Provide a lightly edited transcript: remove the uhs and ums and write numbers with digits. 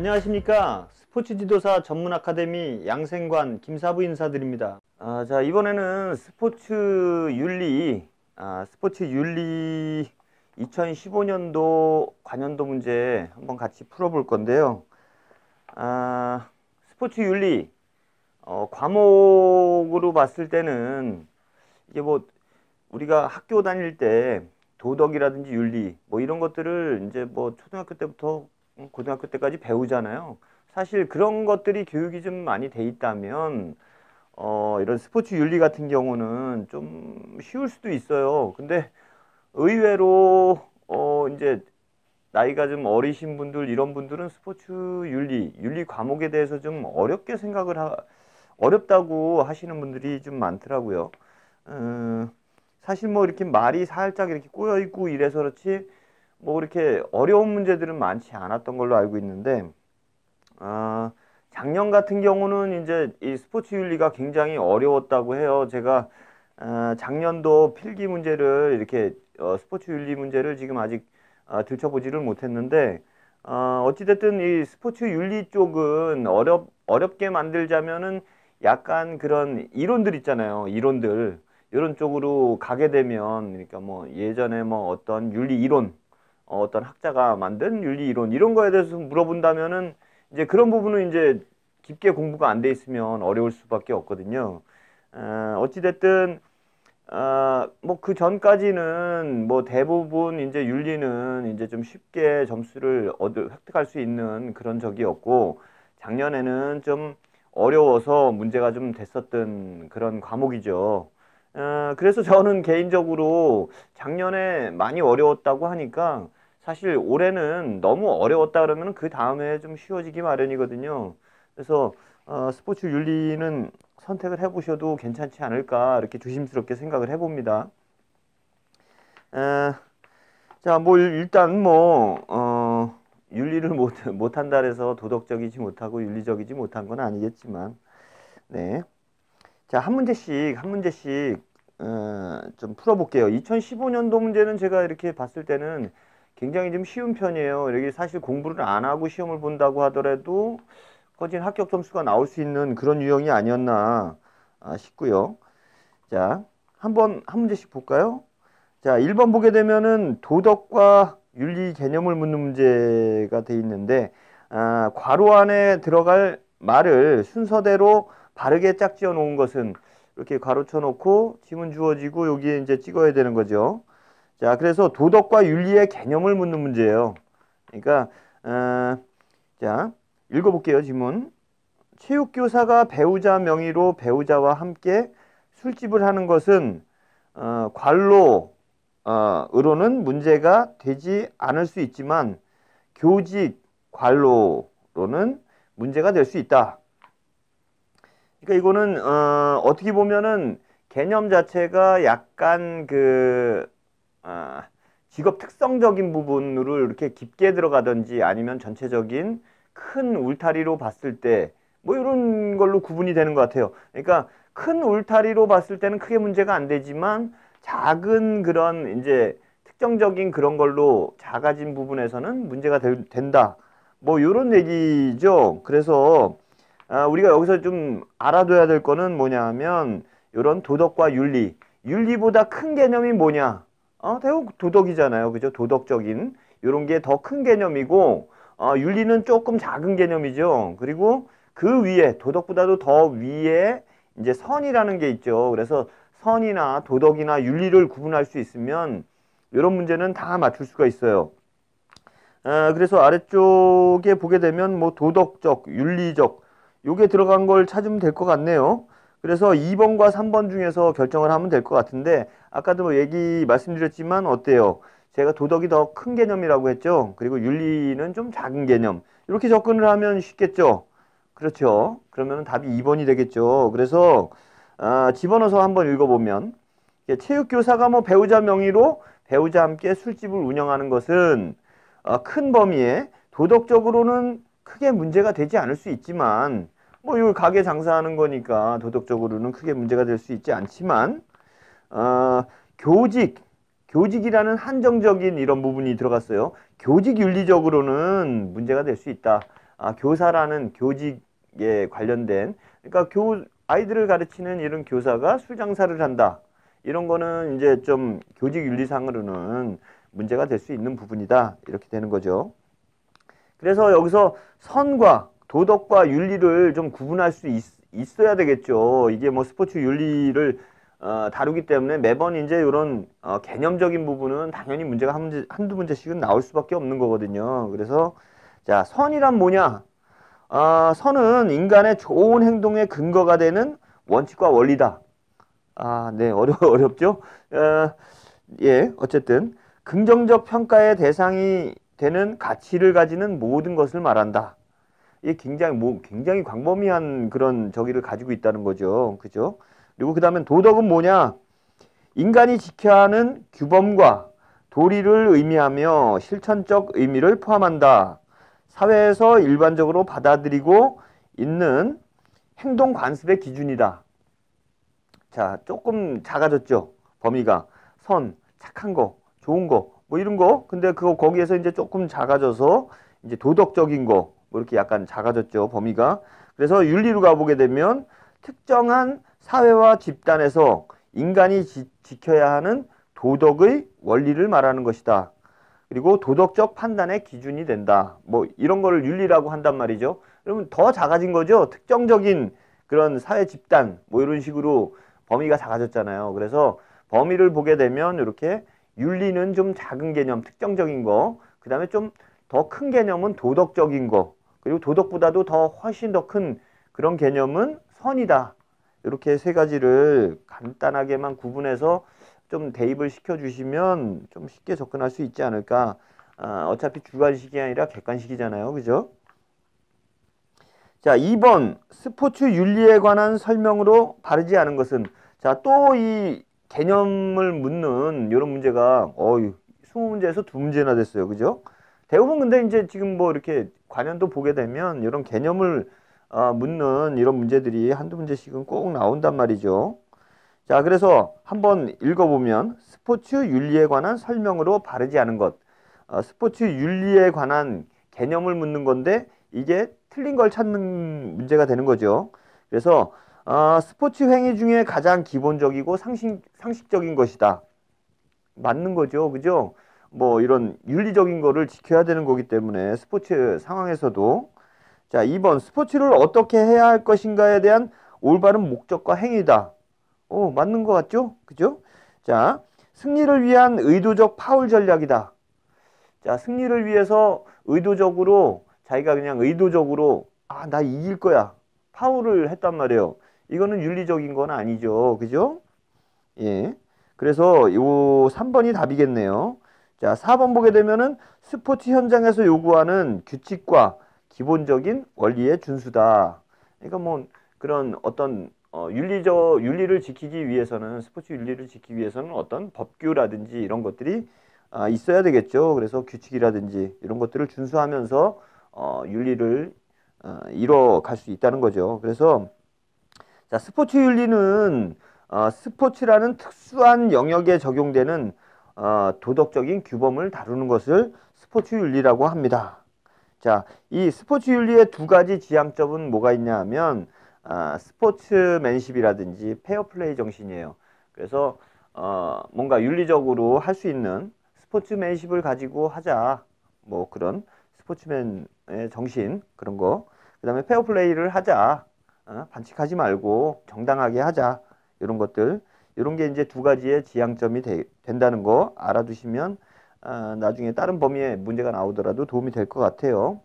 안녕하십니까. 스포츠 지도사 전문 아카데미 양생관 김사부 인사드립니다. 자, 이번에는 스포츠 윤리 2015년도 관연도 문제 한번 같이 풀어볼 건데요. 스포츠 윤리, 과목으로 봤을 때는 이게 뭐 우리가 학교 다닐 때 도덕이라든지 윤리 뭐 이런 것들을 이제 뭐 초등학교 때부터 고등학교 때까지 배우잖아요. 사실 그런 것들이 교육이 좀 많이 돼 있다면 이런 스포츠 윤리 같은 경우는 좀 쉬울 수도 있어요. 근데 의외로 이제 나이가 좀 어리신 분들 이런 분들은 스포츠 윤리 과목에 대해서 좀 어렵다고 하시는 분들이 좀 많더라고요. 사실 뭐 이렇게 말이 살짝 이렇게 꼬여 있고 이래서 그렇지 뭐 이렇게 어려운 문제들은 많지 않았던 걸로 알고 있는데, 작년 같은 경우는 이제 이 스포츠 윤리가 굉장히 어려웠다고 해요. 제가 작년도 필기 문제를 이렇게 스포츠 윤리 문제를 지금 아직 들춰보지를 못했는데, 어찌됐든 이 스포츠 윤리 쪽은 어렵게 만들자면은 약간 그런 이론들 있잖아요. 이론들. 이런 쪽으로 가게 되면, 그러니까 뭐 예전에 뭐 어떤 윤리 이론, 어떤 학자가 만든 윤리 이론, 이런 거에 대해서 물어본다면은 이제 그런 부분은 이제 깊게 공부가 안 돼 있으면 어려울 수밖에 없거든요. 어찌됐든, 뭐 그 전까지는 뭐 대부분 이제 윤리는 이제 좀 쉽게 점수를 획득할 수 있는 그런 적이었고, 작년에는 좀 어려워서 문제가 좀 됐었던 그런 과목이죠. 그래서 저는 개인적으로 작년에 많이 어려웠다고 하니까 사실 올해는 너무 어려웠다 그러면 그 다음에 좀 쉬워지기 마련이거든요. 그래서 스포츠 윤리는 선택을 해보셔도 괜찮지 않을까 이렇게 조심스럽게 생각을 해봅니다. 자, 뭐 일단 뭐 윤리를 못한다 해서 도덕적이지 못하고 윤리적이지 못한 건 아니겠지만, 네. 자, 한 문제씩 좀 풀어볼게요. 2015년도 문제는 제가 이렇게 봤을 때는 굉장히 좀 쉬운 편이에요. 이렇게 사실 공부를 안 하고 시험을 본다고 하더라도 거진 합격 점수가 나올 수 있는 그런 유형이 아니었나 싶고요. 자, 한 문제씩 볼까요? 자, 1번 보게 되면은 도덕과 윤리 개념을 묻는 문제가 돼 있는데, 괄호 안에 들어갈 말을 순서대로 바르게 짝지어 놓은 것은, 이렇게 가로쳐 놓고 지문 주어지고 여기에 이제 찍어야 되는 거죠. 자, 그래서 도덕과 윤리의 개념을 묻는 문제예요. 그러니까 자, 읽어볼게요. 지문. 체육교사가 배우자 명의로 배우자와 함께 술집을 하는 것은 관로로는 문제가 되지 않을 수 있지만 교직 관로로는 문제가 될 수 있다. 그러니까 이거는 어떻게 보면은 개념 자체가 약간 직업 특성적인 부분으로 이렇게 깊게 들어가든지 아니면 전체적인 큰 울타리로 봤을 때 뭐 이런 걸로 구분이 되는 것 같아요. 그러니까 큰 울타리로 봤을 때는 크게 문제가 안 되지만 작은 그런 이제 특정적인 그런 걸로 작아진 부분에서는 문제가 된다. 뭐 이런 얘기죠. 그래서 우리가 여기서 좀 알아둬야 될 거는 뭐냐 하면 이런 도덕과 윤리. 윤리보다 큰 개념이 뭐냐? 대부분 도덕이잖아요. 그죠? 도덕적인 이런 게 더 큰 개념이고, 윤리는 조금 작은 개념이죠. 그리고 그 위에, 도덕보다도 더 위에 이제 선이라는 게 있죠. 그래서 선이나 도덕이나 윤리를 구분할 수 있으면 이런 문제는 다 맞출 수가 있어요. 그래서 아래쪽에 보게 되면 뭐 도덕적, 윤리적 요게 들어간 걸 찾으면 될 것 같네요. 그래서 2번과 3번 중에서 결정을 하면 될 것 같은데, 아까도 뭐 말씀드렸지만 어때요? 제가 도덕이 더 큰 개념이라고 했죠. 그리고 윤리는 좀 작은 개념. 이렇게 접근을 하면 쉽겠죠. 그렇죠. 그러면 답이 2번이 되겠죠. 그래서 집어넣어서 한번 읽어보면, 체육교사가 뭐 배우자 명의로 배우자 함께 술집을 운영하는 것은 큰 범위에 도덕적으로는 크게 문제가 되지 않을 수 있지만, 뭐 이거 가게 장사하는 거니까 도덕적으로는 크게 문제가 될 수 있지 않지만, 어, 교직이라는 한정적인 이런 부분이 들어갔어요. 교직 윤리적으로는 문제가 될 수 있다. 교사라는 교직에 관련된, 그러니까 아이들을 가르치는 이런 교사가 술 장사를 한다. 이런 거는 이제 좀 교직 윤리상으로는 문제가 될 수 있는 부분이다. 이렇게 되는 거죠. 그래서 여기서 선과 도덕과 윤리를 좀 구분할 수 있어야 되겠죠. 이게 뭐 스포츠 윤리를 다루기 때문에 매번 이제 이런 개념적인 부분은 당연히 문제가 한두 문제씩은 나올 수밖에 없는 거거든요. 그래서 자, 선이란 뭐냐? 선은 인간의 좋은 행동의 근거가 되는 원칙과 원리다. 네, 어렵죠? 예, 어쨌든 긍정적 평가의 대상이 되는 가치를 가지는 모든 것을 말한다. 이게 굉장히 광범위한 그런 저기를 가지고 있다는 거죠. 그죠? 그리고 그 다음에 도덕은 뭐냐? 인간이 지켜야 하는 규범과 도리를 의미하며 실천적 의미를 포함한다. 사회에서 일반적으로 받아들이고 있는 행동 관습의 기준이다. 자, 조금 작아졌죠. 범위가. 선, 착한 거, 좋은 거, 뭐 이런 거. 근데 거기에서 이제 조금 작아져서 이제 도덕적인 거, 뭐 이렇게 약간 작아졌죠. 범위가. 그래서 윤리로 가보게 되면 특정한 사회와 집단에서 인간이 지켜야 하는 도덕의 원리를 말하는 것이다. 그리고 도덕적 판단의 기준이 된다. 뭐 이런 거를 윤리라고 한단 말이죠. 그러면 더 작아진 거죠. 특정적인 그런 사회 집단 뭐 이런 식으로 범위가 작아졌잖아요. 그래서 범위를 보게 되면 이렇게 윤리는 좀 작은 개념, 특정적인 거, 그 다음에 좀 더 큰 개념은 도덕적인 거, 그리고 도덕보다도 더 훨씬 더 큰 그런 개념은 선이다. 이렇게 세 가지를 간단하게만 구분해서 좀 대입을 시켜주시면 좀 쉽게 접근할 수 있지 않을까. 어차피 주관식이 아니라 객관식이잖아요. 그죠? 자, 2번 스포츠 윤리에 관한 설명으로 바르지 않은 것은, 자, 또 이 개념을 묻는 이런 문제가 20문제에서 2문제나 됐어요. 그죠? 대부분 근데 이제 지금 뭐 이렇게 관련도 보게 되면 이런 개념을 묻는 이런 문제들이 한두 문제씩은 꼭 나온단 말이죠. 자, 그래서 한번 읽어보면 스포츠 윤리에 관한 설명으로 바르지 않은 것. 스포츠 윤리에 관한 개념을 묻는 건데 이게 틀린 걸 찾는 문제가 되는 거죠. 그래서 스포츠 행위 중에 가장 기본적이고 상식적인 것이다. 맞는 거죠. 그죠? 뭐 이런 윤리적인 거를 지켜야 되는 거기 때문에 스포츠 상황에서도. 자, 2번 스포츠를 어떻게 해야 할 것인가에 대한 올바른 목적과 행위다. 맞는 것 같죠? 그죠? 자, 승리를 위한 의도적 파울 전략이다. 자, 승리를 위해서 의도적으로 자기가 그냥 의도적으로 나 이길 거야. 파울을 했단 말이에요. 이거는 윤리적인 건 아니죠. 그죠? 예. 그래서 요 3번이 답이겠네요. 자, 4번 보게 되면은 스포츠 현장에서 요구하는 규칙과 기본적인 원리의 준수다. 그러니까 뭐 그런 어떤 윤리를 지키기 위해서는, 스포츠 윤리를 지키기 위해서는 어떤 법규라든지 이런 것들이 있어야 되겠죠. 그래서 규칙이라든지 이런 것들을 준수하면서 윤리를 이뤄갈 수 있다는 거죠. 그래서 자, 스포츠 윤리는 스포츠라는 특수한 영역에 적용되는 도덕적인 규범을 다루는 것을 스포츠 윤리라고 합니다. 자, 이 스포츠 윤리의 두 가지 지향점은 뭐가 있냐 하면 스포츠맨십이라든지 페어플레이 정신이에요. 그래서 뭔가 윤리적으로 할 수 있는 스포츠맨십을 가지고 하자. 뭐 그런 스포츠맨의 정신 그런 거. 그 다음에 페어플레이를 하자. 반칙하지 말고 정당하게 하자. 이런 것들. 이런 게 이제 두 가지의 지향점이 된다는 거 알아두시면 나중에 다른 범위에 문제가 나오더라도 도움이 될 것 같아요.